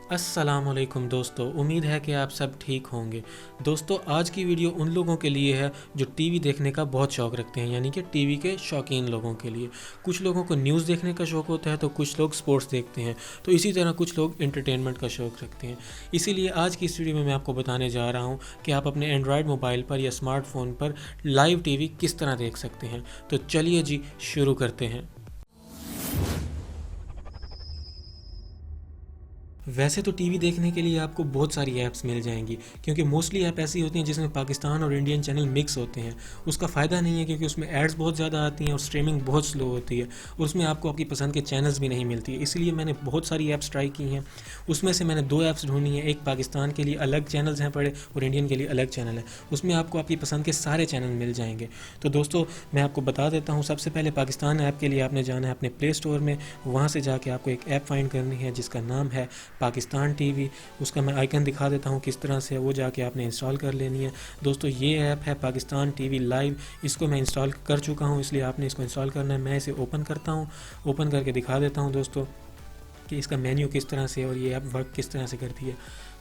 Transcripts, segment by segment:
अस्सलामुअलैकुम दोस्तों, उम्मीद है कि आप सब ठीक होंगे। दोस्तों, आज की वीडियो उन लोगों के लिए है जो टीवी देखने का बहुत शौक़ रखते हैं, यानी कि टीवी के शौकीन लोगों के लिए। कुछ लोगों को न्यूज़ देखने का शौक़ होता है तो कुछ लोग स्पोर्ट्स देखते हैं, तो इसी तरह कुछ लोग एंटरटेनमेंट का शौक़ रखते हैं। इसीलिए आज की इस वीडियो में मैं आपको बताने जा रहा हूँ कि आप अपने एंड्रॉयड मोबाइल पर या स्मार्टफोन पर लाइव टीवी किस तरह देख सकते हैं। तो चलिए जी, शुरू करते हैं। वैसे तो टीवी देखने के लिए आपको बहुत सारी ऐप्स मिल जाएंगी, क्योंकि मोस्टली ऐप ऐसी होती हैं जिसमें पाकिस्तान और इंडियन चैनल मिक्स होते हैं। उसका फ़ायदा नहीं है क्योंकि उसमें एड्स बहुत ज़्यादा आती हैं और स्ट्रीमिंग बहुत स्लो होती है और उसमें आपको आपकी पसंद के चैनल्स भी नहीं मिलती है। इसलिए मैंने बहुत सारी ऐप्स ट्राई की हैं। उसमें से मैंने 2 ऐप्स ढूंढी हैं। एक पाकिस्तान के लिए अलग चैनल्स हैं पड़े और इंडियन के लिए अलग चैनल है। उसमें आपको आपकी पसंद के सारे चैनल मिल जाएंगे। तो दोस्तों, मैं आपको बता देता हूँ। सबसे पहले पाकिस्तान ऐप के लिए आपने जाना है अपने प्ले स्टोर में। वहाँ से जाके आपको एक ऐप फाइंड करनी है जिसका नाम है पाकिस्तान टीवी। उसका मैं आइकन दिखा देता हूँ किस तरह से, वो जाके आपने इंस्टॉल कर लेनी है। दोस्तों, ये ऐप है पाकिस्तान टीवी लाइव। इसको मैं इंस्टॉल कर चुका हूँ, इसलिए आपने इसको इंस्टॉल करना है। मैं इसे ओपन करता हूँ, ओपन करके दिखा देता हूँ दोस्तों कि इसका मेन्यू किस तरह से है और ये ऐप वर्क किस तरह से करती है।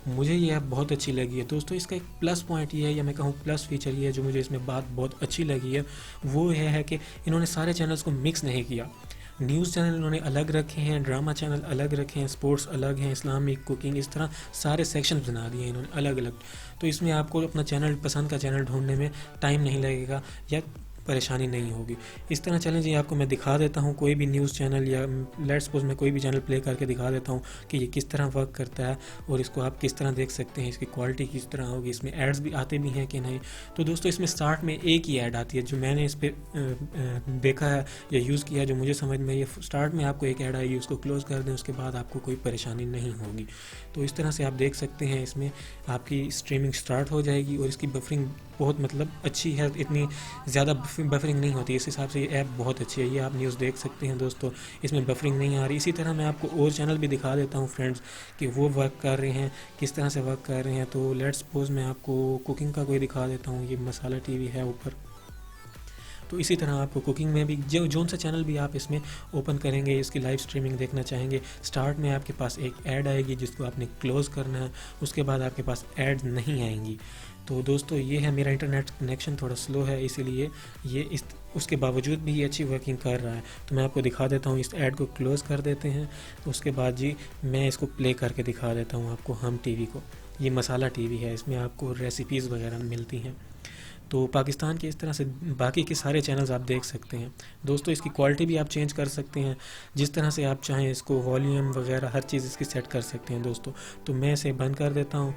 मुझे ये ऐप बहुत अच्छी लगी है दोस्तों। इसका एक प्लस पॉइंट ये है, या मैं कहूँ प्लस फीचर ये है जो मुझे इसमें बात बहुत अच्छी लगी है, वो ये है कि इन्होंने सारे चैनल्स को मिक्स नहीं किया। न्यूज़ चैनल इन्होंने अलग रखे हैं, ड्रामा चैनल अलग रखे हैं, स्पोर्ट्स अलग हैं, इस्लामिक, कुकिंग, इस तरह सारे सेक्शन बना दिए हैं इन्होंने अलग अलग। तो इसमें आपको अपना चैनल, पसंद का चैनल ढूंढने में टाइम नहीं लगेगा या परेशानी नहीं होगी। इस तरह चलें जी, आपको मैं दिखा देता हूँ कोई भी न्यूज़ चैनल, या लेट्स सपोज मैं कोई भी चैनल प्ले करके दिखा देता हूँ कि ये किस तरह वर्क करता है और इसको आप किस तरह देख सकते हैं, इसकी क्वालिटी किस तरह होगी, इसमें एड्स भी आते भी हैं कि नहीं। तो दोस्तों, इसमें स्टार्ट में एक ही ऐड आती है जो मैंने इस पर देखा है या यूज़ किया है, जो मुझे समझ में, ये स्टार्ट में आपको एक ऐड आएगी, उसको क्लोज़ कर दें, उसके बाद आपको कोई परेशानी नहीं होगी। तो इस तरह से आप देख सकते हैं, इसमें आपकी स्ट्रीमिंग स्टार्ट हो जाएगी और इसकी बफरिंग बहुत अच्छी है, इतनी ज़्यादा बफरिंग नहीं होती। इस हिसाब से ये ऐप बहुत अच्छी है। ये आप न्यूज़ देख सकते हैं दोस्तों, इसमें बफरिंग नहीं आ रही। इसी तरह मैं आपको और चैनल भी दिखा देता हूँ फ्रेंड्स कि वो वर्क कर रहे हैं, किस तरह से वर्क कर रहे हैं। तो लेट्स सपोज मैं आपको कुकिंग का कोई दिखा देता हूँ। ये मसाला टीवी है ऊपर। तो इसी तरह आपको कुकिंग में भी जोन सा चैनल भी आप इसमें ओपन करेंगे, इसकी लाइव स्ट्रीमिंग देखना चाहेंगे, स्टार्ट में आपके पास एक ऐड आएगी जिसको आपने क्लोज़ करना है। उसके बाद आपके पास ऐड नहीं आएंगी। तो दोस्तों, ये है, मेरा इंटरनेट कनेक्शन थोड़ा स्लो है, इसीलिए ये उसके बावजूद भी ये अच्छी वर्किंग कर रहा है। तो मैं आपको दिखा देता हूँ। इस ऐड को क्लोज़ कर देते हैं। तो उसके बाद जी मैं इसको प्ले करके दिखा देता हूँ आपको, हम टीवी को। ये मसाला टीवी है, इसमें आपको रेसिपीज़ वगैरह मिलती हैं। तो पाकिस्तान के इस तरह से बाकी के सारे चैनल्स आप देख सकते हैं दोस्तों। इसकी क्वालिटी भी आप चेंज कर सकते हैं जिस तरह से आप चाहें। इसको वॉल्यूम वगैरह हर चीज़ इसकी सेट कर सकते हैं दोस्तों। तो मैं इसे बंद कर देता हूँ।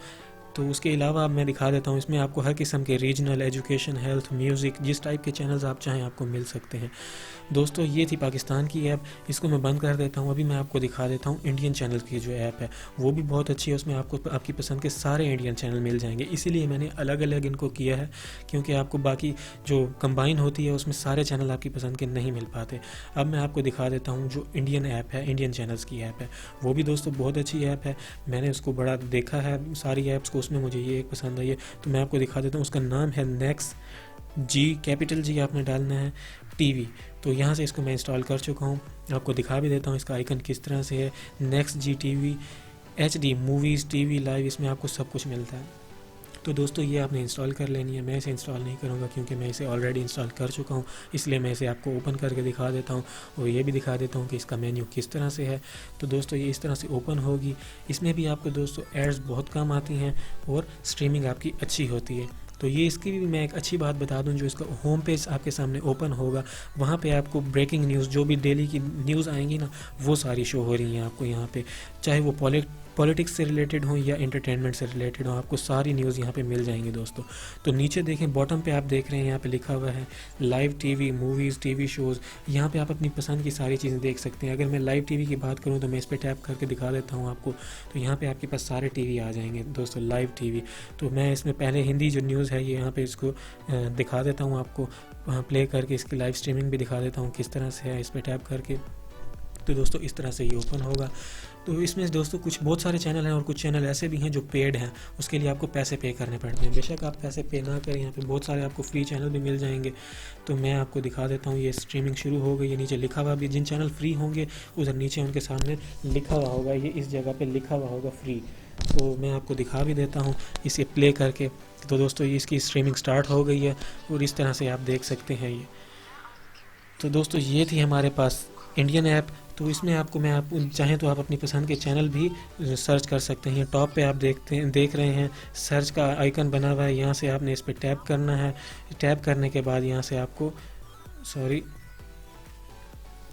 तो उसके अलावा मैं दिखा देता हूँ, इसमें आपको हर किस्म के रीजनल, एजुकेशन, हेल्थ, म्यूज़िक, जिस टाइप के चैनल्स आप चाहें आपको मिल सकते हैं दोस्तों। ये थी पाकिस्तान की ऐप, इसको मैं बंद कर देता हूँ। अभी मैं आपको दिखा देता हूँ इंडियन चैनल की जो ऐप है, वो भी बहुत अच्छी है। उसमें आपको आपकी पसंद के सारे इंडियन चैनल मिल जाएंगे। इसीलिए मैंने अलग अलग इनको किया है, क्योंकि आपको बाकी जो कंबाइन होती है उसमें सारे चैनल आपकी पसंद के नहीं मिल पाते। अब मैं आपको दिखा देता हूँ जो इंडियन ऐप है, इंडियन चैनल्स की ऐप है, वो भी दोस्तों बहुत अच्छी ऐप है। मैंने उसको बड़ा देखा है सारी ऐप्स को, उसमें मुझे ये एक पसंद आई है। तो मैं आपको दिखा देता हूँ। उसका नाम है नेक्स्ट जी, कैपिटल जी आपने डालना है, टीवी। तो यहाँ से इसको मैं इंस्टॉल कर चुका हूँ, आपको दिखा भी देता हूँ इसका आइकन किस तरह से है। Next Zee TV HD movies, TV live, इसमें आपको सब कुछ मिलता है। तो दोस्तों, ये आपने इंस्टॉल कर लेनी है। मैं इसे इंस्टॉल नहीं करूँगा क्योंकि मैं इसे ऑलरेडी इंस्टॉल कर चुका हूँ, इसलिए मैं इसे आपको ओपन करके दिखा देता हूँ और ये भी दिखा देता हूँ कि इसका मेन्यू किस तरह से है। तो दोस्तों, ये इस तरह से ओपन होगी। इसमें भी आपको दोस्तों एड्स बहुत कम आती हैं और स्ट्रीमिंग आपकी अच्छी होती है। तो ये इसकी भी मैं एक अच्छी बात बता दूं, जो इसका होम पेज आपके सामने ओपन होगा, वहाँ पे आपको ब्रेकिंग न्यूज़, जो भी डेली की न्यूज़ आएंगी ना, वो सारी शो हो रही हैं आपको यहाँ पे। चाहे वो पॉलिटिक्स से रिलेटेड हो या एंटरटेनमेंट से रिलेटेड हो, आपको सारी न्यूज़ यहाँ पे मिल जाएंगी दोस्तों। तो नीचे देखें, बॉटम पे आप देख रहे हैं, यहाँ पे लिखा हुआ है live TV, movies, TV shows. यहाँ पे आप अपनी पसंद की सारी चीज़ें देख सकते हैं। अगर मैं लाइव टीवी की बात करूँ तो मैं इस पर टैप करके दिखा देता हूँ आपको। तो यहाँ पे आपके पास सारे टीवी आ जाएंगे दोस्तों, लाइव टीवी। तो मैं इसमें पहले हिंदी जो न्यूज़ है, ये यहाँ पे इसको दिखा देता हूँ आपको, वहाँ प्ले करके इसकी लाइव स्ट्रीमिंग भी दिखा देता हूँ किस तरह से है। इस पर टैप करके तो दोस्तों इस तरह से ये ओपन होगा। तो इसमें दोस्तों कुछ बहुत सारे चैनल हैं और कुछ चैनल ऐसे भी हैं जो पेड हैं, उसके लिए आपको पैसे पे करने पड़ते हैं। बेशक आप पैसे पे ना करें, यहाँ पे बहुत सारे आपको फ्री चैनल भी मिल जाएंगे। तो मैं आपको दिखा देता हूँ, ये स्ट्रीमिंग शुरू हो गई है। नीचे लिखा हुआ भी, जिन चैनल फ्री होंगे उधर नीचे उनके सामने लिखा हुआ होगा, ये इस जगह पे लिखा हुआ होगा फ्री। तो मैं आपको दिखा भी देता हूँ इसे प्ले करके। तो दोस्तों इसकी स्ट्रीमिंग स्टार्ट हो गई है और इस तरह से आप देख सकते हैं ये। तो दोस्तों ये थी हमारे पास इंडियन ऐप। तो इसमें आपको मैं आप चाहें तो आप अपनी पसंद के चैनल भी सर्च कर सकते हैं। टॉप पे आप देख रहे हैं सर्च का आइकन बना हुआ है, यहाँ से आपने इस पर टैप करना है। टैप करने के बाद यहाँ से आपको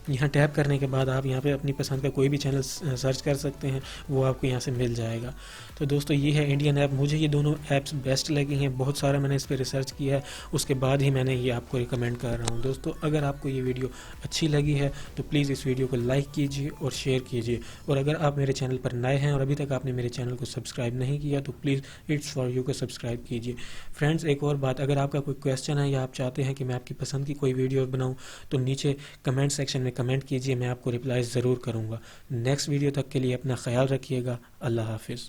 यहाँ टैप करने के बाद आप यहाँ पे अपनी पसंद का कोई भी चैनल सर्च कर सकते हैं, वो आपको यहाँ से मिल जाएगा। तो दोस्तों ये है इंडियन ऐप। मुझे ये दोनों ऐप्स बेस्ट लगी हैं, बहुत सारा मैंने इस पर रिसर्च किया है, उसके बाद ही मैंने ये आपको रिकमेंड कर रहा हूँ। दोस्तों अगर आपको ये वीडियो अच्छी लगी है तो प्लीज़ इस वीडियो को लाइक कीजिए और शेयर कीजिए। और अगर आप मेरे चैनल पर नए हैं और अभी तक आपने मेरे चैनल को सब्सक्राइब नहीं किया तो प्लीज़ इट्स फॉर यू को सब्सक्राइब कीजिए। फ्रेंड्स एक और बात, अगर आपका कोई क्वेश्चन है या आप चाहते हैं कि मैं आपकी पसंद की कोई वीडियो बनाऊँ तो नीचे कमेंट सेक्शन में कमेंट कीजिए, मैं आपको रिप्लाई ज़रूर करूँगा। नेक्स्ट वीडियो तक के लिए अपना ख्याल रखिएगा। अल्लाह हाफिज़।